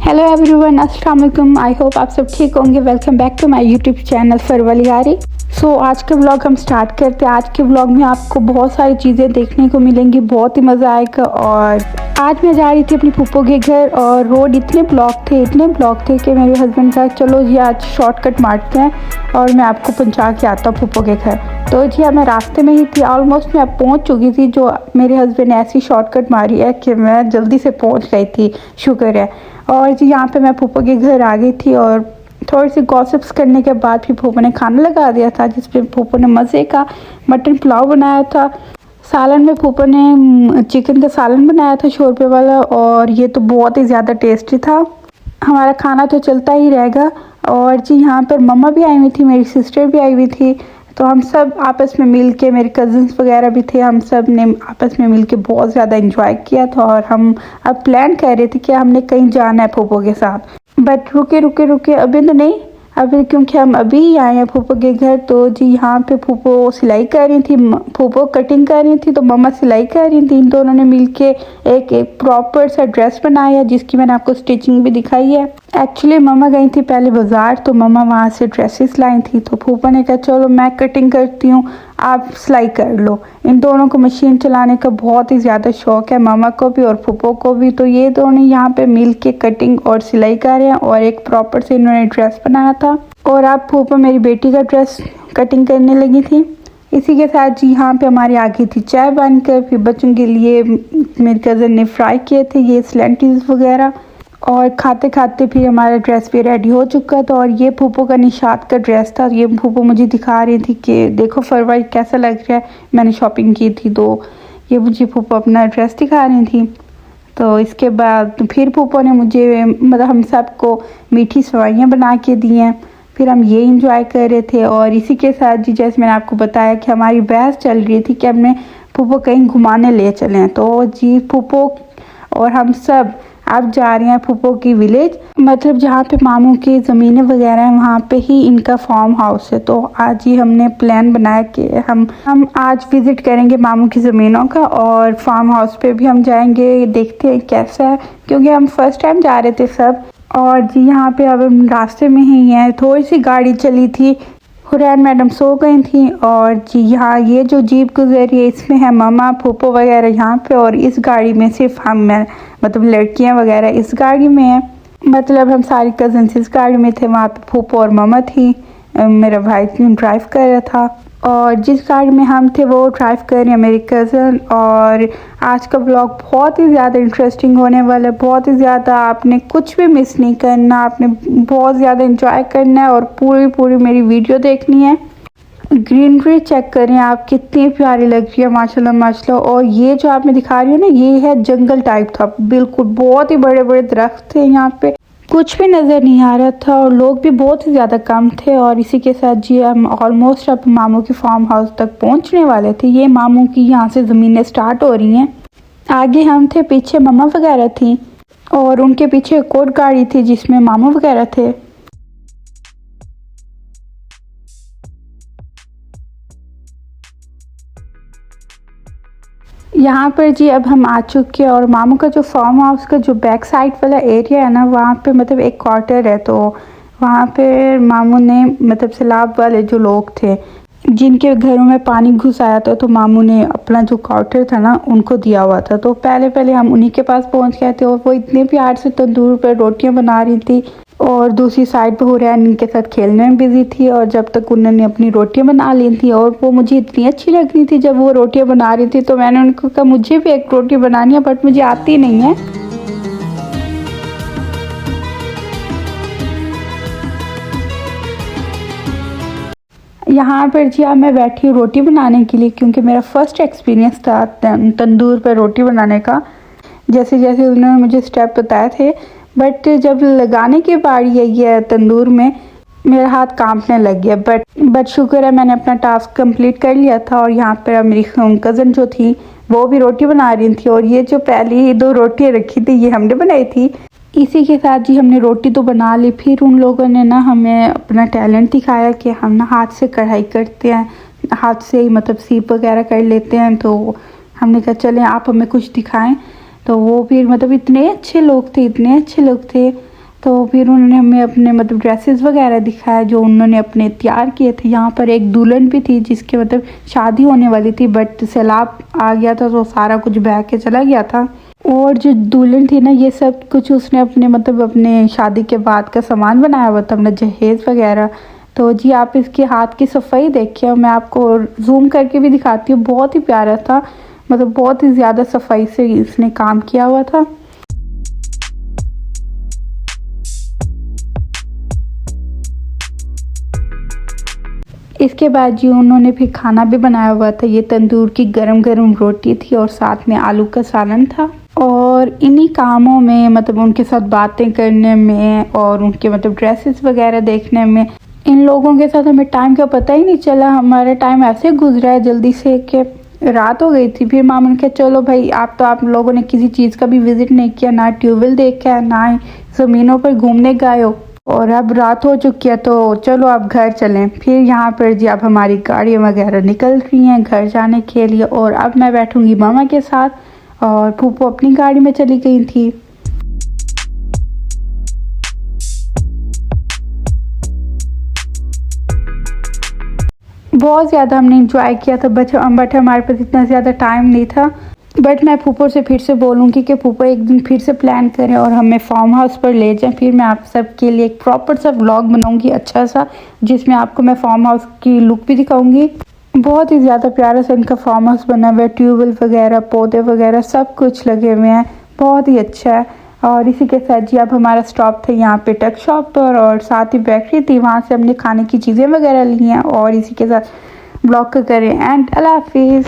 Hello everyone, अस्सलाम वालेकुम। I hope आप सब ठीक होंगे। Welcome back to my YouTube channel फरवलियारी। आज के व्लॉग हम स्टार्ट करते हैं। आज के व्लॉग में आपको बहुत सारी चीज़ें देखने को मिलेंगी, बहुत ही मज़ा आएगा। और आज मैं जा रही थी अपनी फूफो के घर और रोड इतने ब्लॉक थे कि मेरे हस्बैंड कहा चलो जी आज शॉर्टकट मारते हैं और मैं आपको पहुंचा के आता हूँ फूफो के घर। तो जी मैं रास्ते में ही थी, ऑलमोस्ट मैं पहुंच चुकी थी। जो मेरे हस्बैंड ने ऐसी शॉर्टकट मारी है कि मैं जल्दी से पहुंच गई थी, शुक्र है। और जी यहाँ पे मैं फूफो के घर आ गई थी और थोड़ी सी गॉसिप्स करने के बाद फिर फूफो ने खाना लगा दिया था, जिसपे फूफो ने मज़े का मटन पुलाव बनाया था। सालन में फूफो ने चिकन का सालन बनाया था, शोरबे वाला, और ये तो बहुत ही ज़्यादा टेस्टी था। हमारा खाना तो चलता ही रहेगा। और जी यहाँ पर मम्मा भी आई हुई थी, मेरी सिस्टर भी आई हुई थी। तो हम सब आपस में मिल के, मेरे कज़न्स वगैरह भी थे, हम सब ने आपस में मिल के बहुत ज़्यादा इंजॉय किया था। और हम अब प्लान कर रहे थे कि हमने कहीं जाना है फूफो के साथ। बट रुके अभी तो नहीं, अभी क्योंकि हम अभी ही आए हैं फूफो के घर। तो जी यहाँ पे फूफो सिलाई कर रही थी, फूफो कटिंग कर रही थी तो मम्मा सिलाई कर रही थी। इन दोनों ने मिलके एक प्रॉपर सा ड्रेस बनाया, जिसकी मैंने आपको स्टिचिंग भी दिखाई है। एक्चुअली मम्मा गई थी पहले बाज़ार, तो मम्मा वहाँ से ड्रेसेस लाई थी। तो फूफो ने कहा चलो मैं कटिंग करती हूँ, आप सिलाई कर लो। इन दोनों को मशीन चलाने का बहुत ही ज़्यादा शौक है, मामा को भी और फूफो को भी। तो ये दोनों यहाँ पे मिल के कटिंग और सिलाई कर रहे हैं और एक प्रॉपर से इन्होंने ड्रेस बनाया था। और अब फूफो मेरी बेटी का ड्रेस कटिंग करने लगी थी। इसी के साथ जी यहाँ पे हमारी आ गई थी चाय बनकर। फिर बच्चों के लिए मेरे कज़न ने फ्राई किए थे ये स्लैंटीज वगैरह। और खाते खाते फिर हमारा ड्रेस भी रेडी हो चुका था। और ये फूफो का निशात का ड्रेस था। ये फूफो मुझे दिखा रही थी कि देखो फरवाई कैसा लग रहा है, मैंने शॉपिंग की थी। तो ये मुझे फूफो अपना ड्रेस दिखा रही थी। तो इसके बाद फिर फूफो ने मुझे मतलब हम सबको मीठी सेवइयाँ बना के दी हैं। फिर हम ये इंजॉय कर रहे थे। और इसी के साथ जी जैसे मैंने आपको बताया कि हमारी बहस चल रही थी कि हमने फूफो कहीं घुमाने ले चलें। तो जी फूफो और हम सब अब जा रहे हैं फूफो की विलेज, मतलब जहाँ पे मामू की ज़मीनें वगैरह हैं, वहाँ पे ही इनका फार्म हाउस है। तो आज ही हमने प्लान बनाया कि हम आज विज़िट करेंगे मामू की ज़मीनों का, और फार्म हाउस पे भी हम जाएंगे, देखते हैं कैसा है, क्योंकि हम फर्स्ट टाइम जा रहे थे सब। और जी यहाँ पे अब हम रास्ते में ही हैं, थोड़ी सी गाड़ी चली थी, हुरैन मैडम सो गई थी। और जी यहाँ ये जो जीप गुजरी है इसमें है मामा फूफो वगैरह यहाँ पे, और इस गाड़ी में सिर्फ हम हैं, मतलब लड़कियां वगैरह इस गाड़ी में हैं। मतलब हम सारी कज़न्स इस गाड़ी में थे, वहाँ पे फूफो और मामा थी, मेरा भाई ड्राइव कर रहा था। और जिस गाड़ी में हम थे वो ड्राइव कर रहे हैं मेरी कज़न। और आज का ब्लॉग बहुत ही ज़्यादा इंटरेस्टिंग होने वाला है, बहुत ही ज़्यादा। आपने कुछ भी मिस नहीं करना, आपने बहुत ज़्यादा इंजॉय करना है और पूरी मेरी वीडियो देखनी है। ग्रीनरी चेक करें आप, कितनी प्यारी लग रही है माशाल्लाह माशाल्लाह। और ये जो आप मैं दिखा रही हूँ ना, ये है जंगल टाइप था बिल्कुल, बहुत ही बड़े बड़े दरख्त थे यहाँ पे, कुछ भी नज़र नहीं आ रहा था और लोग भी बहुत ही ज़्यादा कम थे। और इसी के साथ जी हम ऑलमोस्ट अब मामू के फार्म हाउस तक पहुँचने वाले थे। ये मामू की यहाँ से ज़मीनें स्टार्ट हो रही हैं, आगे हम थे, पीछे मम्मा वगैरह थी, और उनके पीछे एक और गाड़ी थी जिसमें मामू वगैरह थे। यहाँ पर जी अब हम आ चुके हैं। और मामू का जो फार्म हाउस का जो बैक साइड वाला एरिया है ना, वहाँ पे मतलब एक क्वार्टर है। तो वहाँ पे मामू ने मतलब सैलाब वाले जो लोग थे जिनके घरों में पानी घुस आया था, तो मामू ने अपना जो क्वार्टर था ना उनको दिया हुआ था। तो पहले हम उन्हीं के पास पहुँच गए थे और वो इतने प्यार से तंदूर पर रोटियाँ बना रही थी। और दूसरी साइड पे हुरैन इनके साथ खेलने में बिजी थी। और जब तक उन्होंने अपनी रोटियां बना ली थी, और वो मुझे इतनी अच्छी लग रही थी जब वो रोटियां बना रही थी, तो मैंने उनको कहा मुझे भी एक रोटी बनानी है, बट मुझे आती नहीं है। यहाँ पर जी अब मैं बैठी हूँ रोटी बनाने के लिए, क्योंकि मेरा फर्स्ट एक्सपीरियंस था तंदूर पर रोटी बनाने का। जैसे जैसे उन्होंने मुझे स्टेप बताए थे, बट जब लगाने की बारी आई है तंदूर में, मेरा हाथ कांपने लग गया। बट शुक्र है मैंने अपना टास्क कंप्लीट कर लिया था। और यहाँ पर मेरी कज़न जो थी वो भी रोटी बना रही थी, और ये जो पहली दो रोटियाँ रखी थी ये हमने बनाई थी। इसी के साथ जी हमने रोटी तो बना ली। फिर उन लोगों ने ना हमें अपना टैलेंट दिखाया कि हम ना हाथ से कढ़ाई करते हैं, हाथ से ही मतलब सीप वगैरह कर लेते हैं। तो हमने कहा चलें आप हमें कुछ दिखाएं। तो वो फिर मतलब इतने अच्छे लोग थे, इतने अच्छे लोग थे। तो फिर उन्होंने हमें अपने मतलब ड्रेसेस वगैरह दिखाया जो उन्होंने अपने तैयार किए थे। यहाँ पर एक दुल्हन भी थी जिसके मतलब शादी होने वाली थी, बट सैलाब आ गया था तो सारा कुछ बह के चला गया था। और जो दुल्हन थी ना, ये सब कुछ उसने अपने मतलब अपने शादी के बाद का सामान बनाया हुआ था, अपना जहेज़ वगैरह। तो जी आप इसके हाथ की सफाई देखिए, मैं आपको जूम करके भी दिखाती हूँ, बहुत ही प्यारा था, मतलब बहुत ही ज़्यादा सफाई से इसने काम किया हुआ था। इसके बाद जी उन्होंने फिर खाना भी बनाया हुआ था। ये तंदूर की गरम गरम रोटी थी और साथ में आलू का सालन था। और इन्हीं कामों में मतलब उनके साथ बातें करने में और उनके मतलब ड्रेसेस वगैरह देखने में, इन लोगों के साथ हमें टाइम का पता ही नहीं चला। हमारा टाइम ऐसे गुजरा है जल्दी से कि रात हो गई थी। फिर मामा ने कहा चलो भाई, आप लोगों ने किसी चीज़ का भी विजिट नहीं किया, ना ट्यूबवेल देखा है, ना ही ज़मीनों पर घूमने गए हो, और अब रात हो चुकी है तो चलो अब घर चलें। फिर यहाँ पर जी अब हमारी गाड़ियाँ वगैरह निकल रही हैं घर जाने के लिए, और अब मैं बैठूंगी मामा के साथ और फूफू अपनी गाड़ी में चली गई थी। बहुत ज़्यादा हमने इंजॉय किया था, बट हमारे पास इतना ज़्यादा टाइम नहीं था। बट मैं फूफो से फिर से बोलूँगी कि फूफो एक दिन फिर से प्लान करें और हमें फार्म हाउस पर ले जाएं। फिर मैं आप सबके लिए एक प्रॉपर सा व्लॉग बनाऊँगी अच्छा सा, जिसमें आपको मैं फार्म हाउस की लुक भी दिखाऊँगी। बहुत ही ज़्यादा प्यारा सा इनका फार्म हाउस बना हुआ है, ट्यूबवेल वगैरह, पौधे वगैरह सब कुछ लगे हुए हैं, बहुत ही अच्छा है। और इसी के साथ जी अब हमारा स्टॉप था यहाँ पे टक शॉप पर, और साथ ही बेकरी थी, वहाँ से हमने खाने की चीज़ें वगैरह ली हैं। और इसी के साथ ब्लॉग का करें एंड अल्लाह हाफिज़।